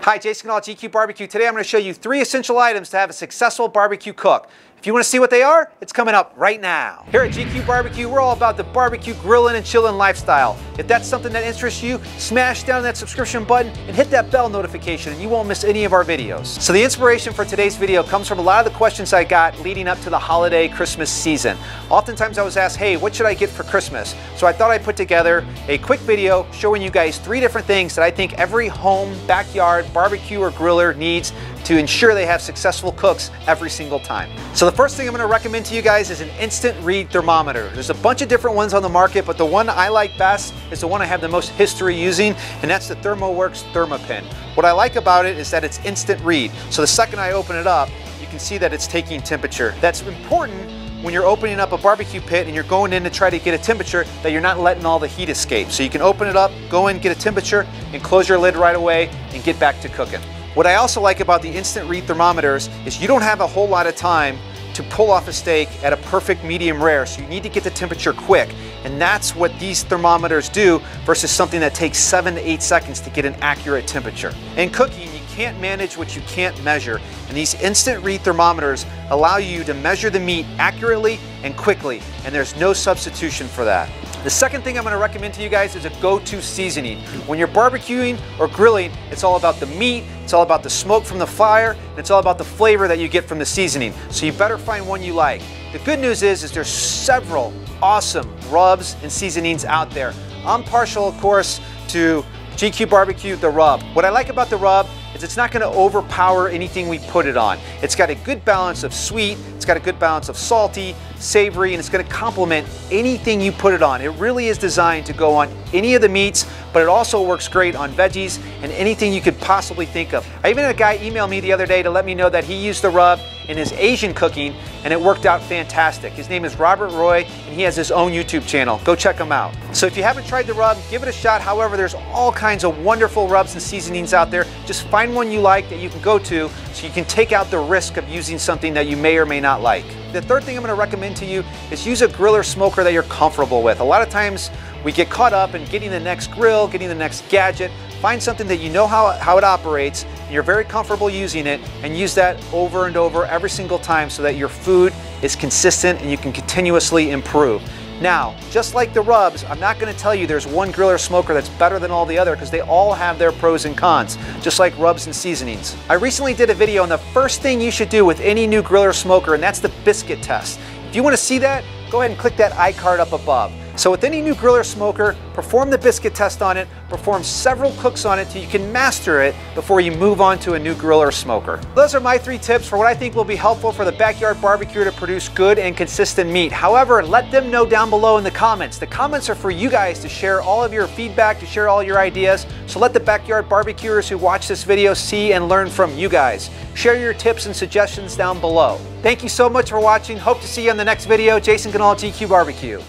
Hi, Jason Canal, GQue Barbecue. Today I'm going to show you 3 essential items to have a successful barbecue cook. If you want to see what they are, it's coming up right now. Here at GQue Barbecue, we're all about the barbecue grilling and chilling lifestyle. If that's something that interests you, smash down that subscription button and hit that bell notification and you won't miss any of our videos. So the inspiration for today's video comes from a lot of the questions I got leading up to the holiday Christmas season. Oftentimes I was asked, hey, what should I get for Christmas? So I thought I'd put together a quick video showing you guys 3 different things that I think every home, backyard, barbecue or griller needs to ensure they have successful cooks every single time. So the first thing I'm going to recommend to you guys is an instant read thermometer. There's a bunch of different ones on the market, but the one I like best is the one I have the most history using, and that's the Thermoworks Thermopin. What I like about it is that it's instant read. So the second I open it up, you can see that it's taking temperature. That's important when you're opening up a barbecue pit and you're going in to try to get a temperature, that you're not letting all the heat escape. So you can open it up, go in, get a temperature, and close your lid right away and get back to cooking. What I also like about the instant read thermometers is you don't have a whole lot of time to pull off a steak at a perfect medium rare, so you need to get the temperature quick. And that's what these thermometers do versus something that takes 7 to 8 seconds to get an accurate temperature. In cooking, you can't manage what you can't measure, and these instant read thermometers allow you to measure the meat accurately and quickly, and there's no substitution for that. The second thing I'm going to recommend to you guys is a go-to seasoning. When you're barbecuing or grilling, it's all about the meat, it's all about the smoke from the fire, and it's all about the flavor that you get from the seasoning. So you better find one you like. The good news is there's several awesome rubs and seasonings out there. I'm partial, of course, to GQue Barbecue, the rub. What I like about the rub is it's not going to overpower anything we put it on. It's got a good balance of sweet, it's got a good balance of salty, savory, and it's going to complement anything you put it on. It really is designed to go on any of the meats, but it also works great on veggies and anything you could possibly think of. I even had a guy email me the other day to let me know that he used the rub in his Asian cooking and it worked out fantastic. His name is Robert Roy and he has his own YouTube channel. Go check him out. So if you haven't tried the rub, give it a shot. However, there's all kinds of wonderful rubs and seasonings out there. Just find one you like that you can go to so you can take out the risk of using something that you may or may not like. The third thing I'm going to recommend to you is use a grill or smoker that you're comfortable with. A lot of times we get caught up in getting the next grill, getting the next gadget. Find something that you know how it operates, and you're very comfortable using it, and use that over and over every single time so that your food is consistent and you can continuously improve. Now, just like the rubs, I'm not going to tell you there's one grill or smoker that's better than all the other, because they all have their pros and cons, just like rubs and seasonings. I recently did a video on the first thing you should do with any new grill or smoker, and that's the biscuit test. If you want to see that, go ahead and click that iCard up above. So with any new grill or smoker, perform the biscuit test on it, perform several cooks on it till you can master it before you move on to a new grill or smoker. Those are my 3 tips for what I think will be helpful for the backyard barbecuer to produce good and consistent meat. However, let them know down below in the comments. The comments are for you guys to share all of your feedback, to share all your ideas. So let the backyard barbecuers who watch this video see and learn from you guys. Share your tips and suggestions down below. Thank you so much for watching. Hope to see you on the next video. Jason Canal, GQue Barbecue.